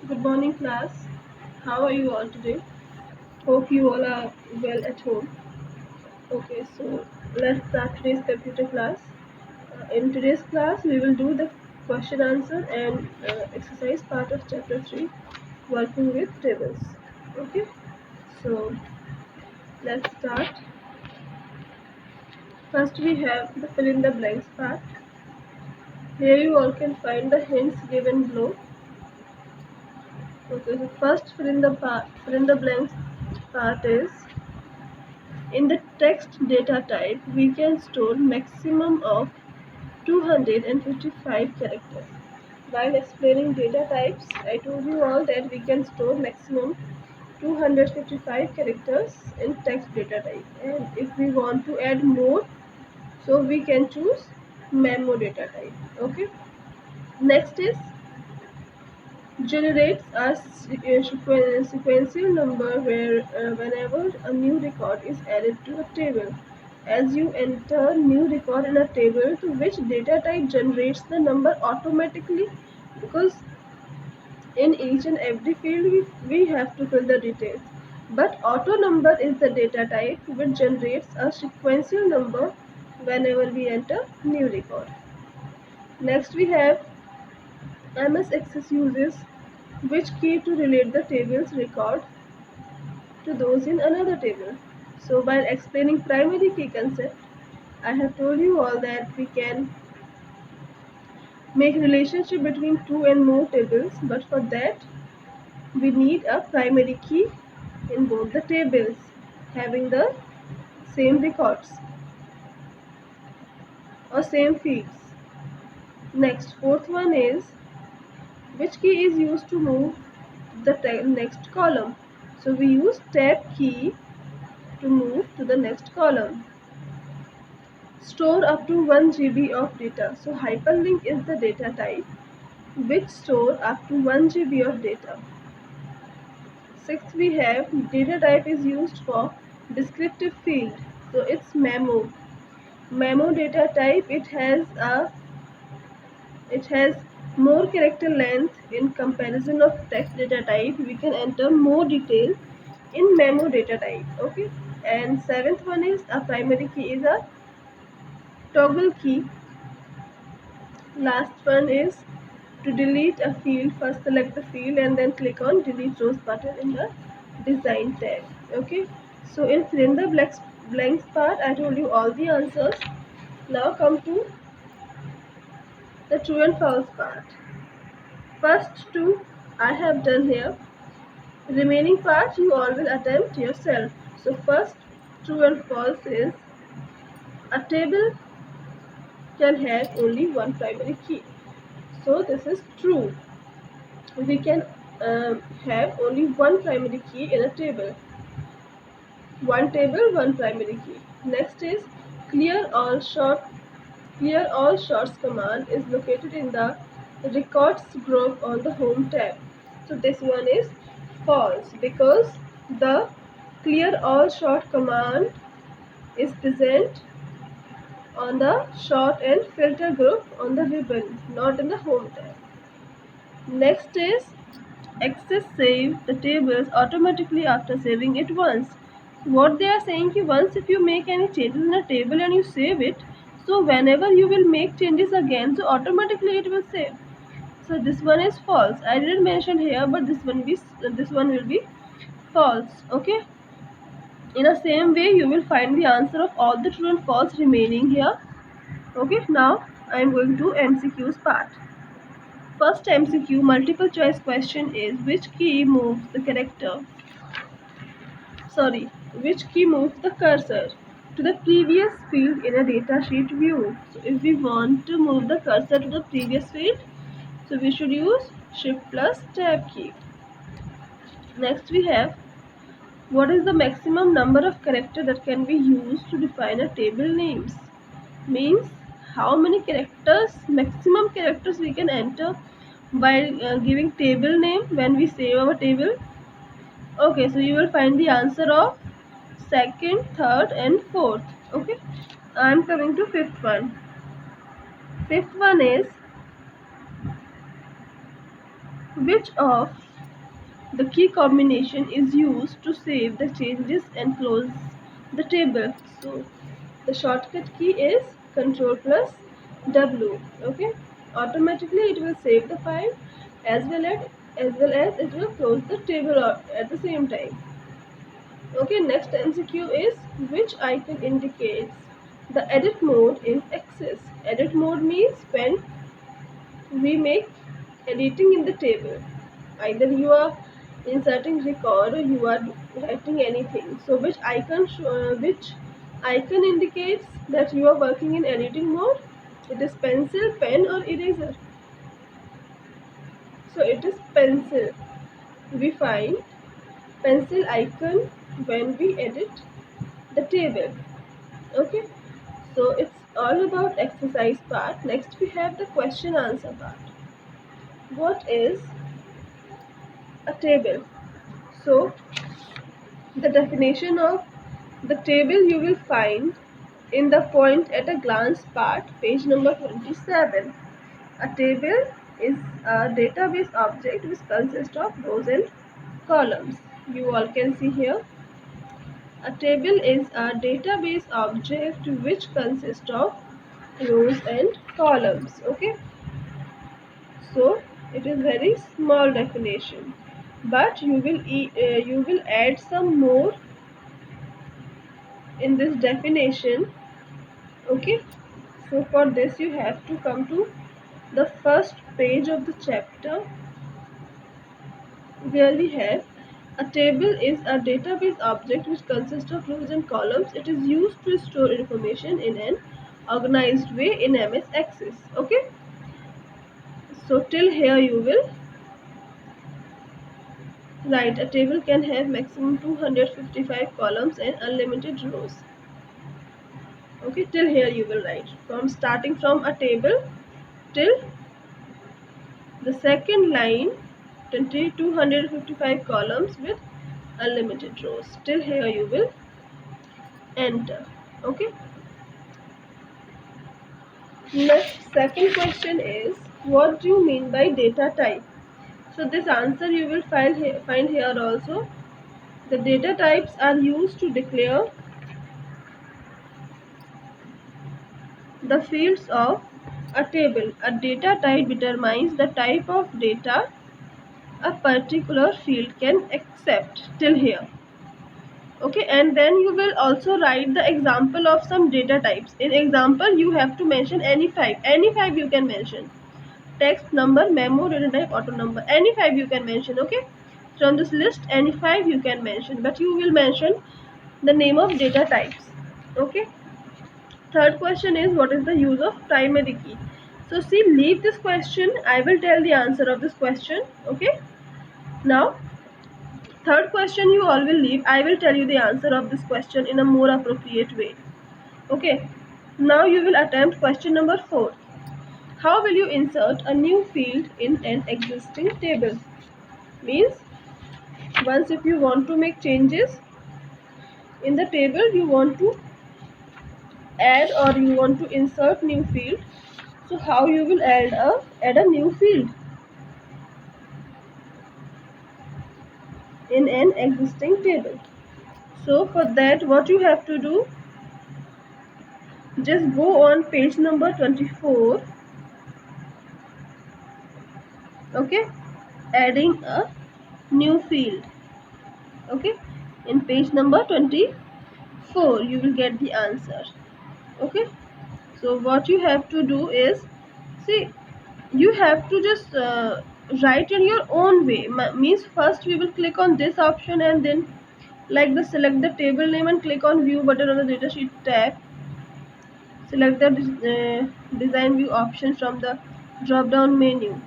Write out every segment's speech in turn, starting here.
Good morning, class. How are you all today? Hope you all are well at home. Okay, so let's start today's computer class. In today's class, we will do the question answer and exercise part of chapter 3, working with tables. Okay, so let's start. First, we have the fill in the blanks part. Here, you all can find the hints given below. Okay, so first fill in the blanks part is in the text data type, we can store maximum of 255 characters. While explaining data types, I told you all that we can store maximum 255 characters in text data type. And if we want to add more, so we can choose memo data type. Okay. Next is generates a sequential number where whenever a new record is added to a table. As you enter new record in a table, to which data type generates the number automatically, because in each and every field we have to fill the details. But auto number is the data type which generates a sequential number whenever we enter new record. Next we have MS Access uses which key to relate the table's record to those in another table. So while explaining primary key concept, I have told you all that we can make relationship between two and more tables, but for that we need a primary key in both the tables having the same records or same fields. Next, fourth one is which key is used to move the next column. So we use tab key to move to the next column. Store up to 1 GB of data. So hyperlink is the data type which store up to 1 GB of data. Sixth, we have data type is used for descriptive field. So it's memo. Memo data type, it has more character length in comparison of text data type. We can enter more detail in memo data type. Okay. And seventh one is a primary key is a toggle key. Last one is to delete a field. First select the field and then click on delete rows button in the design tab. Okay. So in fill in the blanks part, I told you all the answers. Now come to the true and false part. First two I have done here. Remaining part you all will attempt yourself. So first true and false is a table can have only one primary key. So this is true. We can have only one primary key in a table. One table, one primary key. Next is clear all short. Clear all shorts command is located in the records group on the home tab. So this one is false because the clear all short command is present on the sort and filter group on the ribbon, not in the home tab. Next is access save the tables automatically after saving it once. What they are saying is once if you make any changes in a table and you save it, so whenever you will make changes again, so automatically it will save. So this one is false. I didn't mention here, but this one will be false. Okay. In the same way, you will find the answer of all the true and false remaining here. Okay. Now I am going to MCQ's part. First MCQ multiple choice question is which key moves the cursor to the previous field in a datasheet view. So if we want to move the cursor to the previous field, so we should use shift plus tab key. Next we have what is the maximum number of characters that can be used to define a table names? Means how many characters, maximum characters we can enter while giving table name when we save our table. Okay, so you will find the answer of second, third and fourth. Okay, I am coming to fifth one. Fifth one is which of The key combination is used to save the changes and close the table. So the shortcut key is Control plus W. Okay, automatically it will save the file as well as it will close the table at the same time. Okay, next MCQ is which icon indicates the edit mode in Access. Edit mode means when we make editing in the table. Either you are inserting record or you are writing anything. So which icon indicates that you are working in editing mode? It is pencil, pen or eraser. So it is pencil. We find pencil icon when we edit the table. Okay, so it's all about exercise part. Next we have the question answer part. What is a table? So the definition of the table you will find in the point at a glance part, page number 27. A table is a database object which consists of rows and columns. You all can see here. A table is a database object which consists of rows and columns. Okay, so it is very small definition, but you will add some more in this definition. Okay, so for this you have to come to the first page of the chapter, where we have a table is a database object which consists of rows and columns. It is used to store information in an organized way in MS Access. Okay, so till here you will write a table can have maximum 255 columns and unlimited rows. Okay, till here you will write from starting from a table till the second line, 255 columns with unlimited rows. Till here you will enter. Okay, next second question is what do you mean by data type? So this answer you will find here also. The data types are used to declare the fields of a table. A data type determines the type of data a particular field can accept. Till here. Okay, and then you will also write the example of some data types. In example you have to mention any five you can mention. Text, number, memo, data type, auto number, any five you can mention. Okay, from this list any five you can mention, but you will mention the name of data types. Okay, third question is what is the use of primary key? So see, leave this question, I will tell the answer of this question. Okay, now third question you all will leave, I will tell you the answer of this question in a more appropriate way. Okay, now you will attempt question number 4. How will you insert a new field in an existing table? Means once if you want to make changes in the table, you want to add or you want to insert new field. So how you will add a new field in an existing table? So for that what you have to do, just go on page number 24. Okay, adding a new field. Okay, in page number 24 you will get the answer. Okay, so what you have to do is, see, you have to just write in your own way. Means first we will click on this option and then like the select the table name and click on view button on the datasheet tab. Select the design view option from the drop down menu.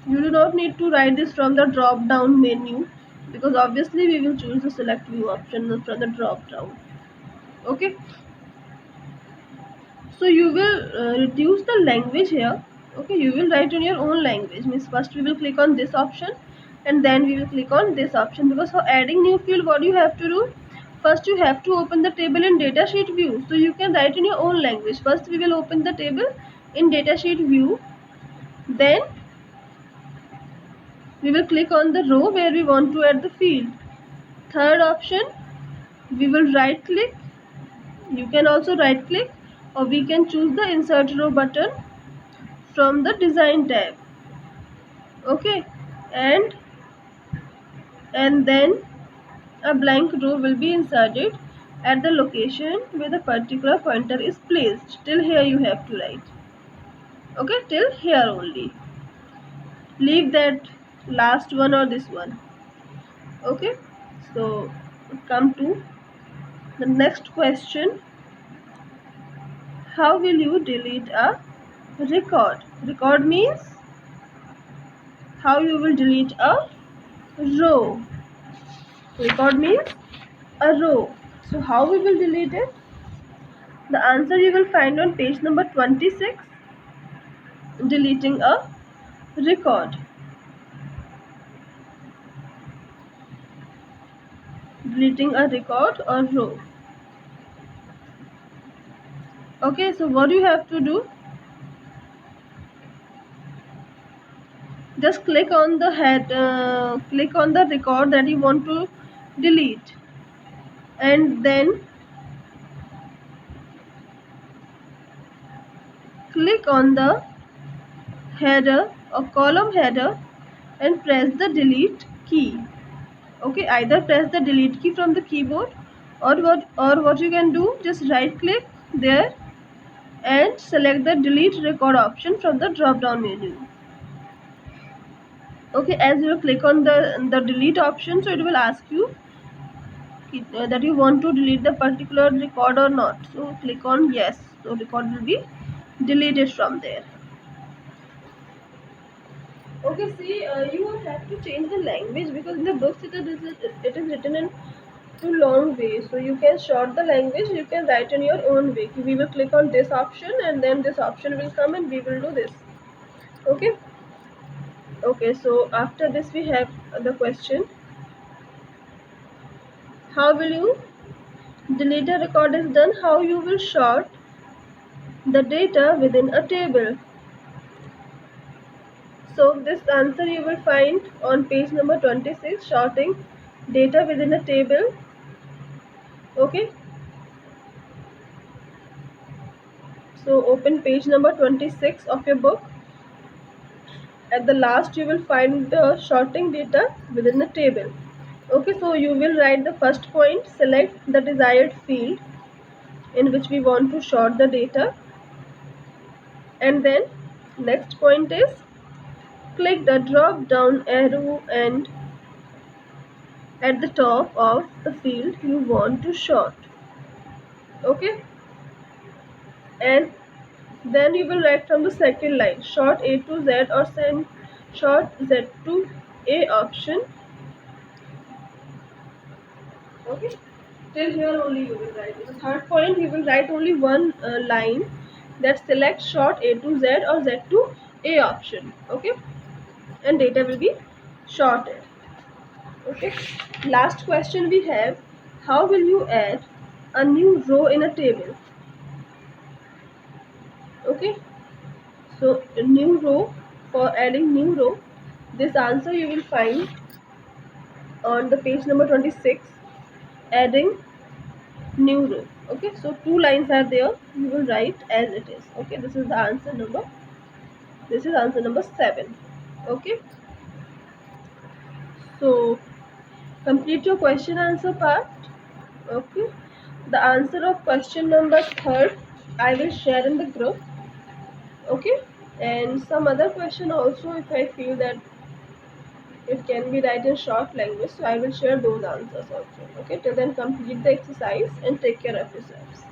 You do not need to write this from the drop down menu, because obviously we will choose the select view option from the drop down. Okay, so you will reduce the language here. Okay, you will write in your own language. Means first we will click on this option and then we will click on this option, because for adding new field what you have to do, first you have to open the table in datasheet view. So you can write in your own language. First we will open the table in datasheet view, then we will click on the row where we want to add the field. Third option, we will right click. You can also right click, or we can choose the insert row button from the design tab. Okay, and then a blank row will be inserted at the location where the particular pointer is placed. Till here you have to write. Okay, till here only. Leave that last one or this one. Okay, so come to the next question. How will you delete a record? Record means how you will delete a row. Record means a row. So how we will delete it? The answer you will find on page number 26. Deleting a record. Deleting a record or row. Okay, so what you have to do? Just click on the head, click on the record that you want to delete, and then click on the header or column header and press the delete key. Okay, either press the delete key from the keyboard, or what you can do, just right click there and select the delete record option from the drop down menu. Okay, as you click on the delete option, so it will ask you that you want to delete the particular record or not. So click on yes, so record will be deleted from there. Okay, see, you will have to change the language because in the books it is written in too long way. So you can short the language, you can write in your own way. We will click on this option and then this option will come and we will do this. Okay. Okay, so after this we have the question, how will you delete a record is done, how you will sort the data within a table. So this answer you will find on page number 26, sorting data within a table. Okay, so open page number 26 of your book. At the last you will find the sorting data within the table. Okay, so you will write the first point, select the desired field in which we want to sort the data, and then next point is click the drop down arrow and at the top of the field you want to sort. Okay, and then you will write from the second line, sort A to Z or send sort Z to A option. Okay, till here only you will write. The third point you will write only one line that selects sort A to Z or Z to A option. Okay, and data will be sorted. Okay, last question we have, how will you add a new row in a table? Okay, so a new row, for adding new row, this answer you will find on the page number 26, adding new row. Okay, so two lines are there, you will write as it is. Okay, this is the answer number, this is answer number 7. Okay, so complete your question answer part. Okay, the answer of question number 3rd I will share in the group. Okay, and some other question also, if I feel that it can be written in short language, so I will share those answers also. Okay, till then complete the exercise and take care of yourselves.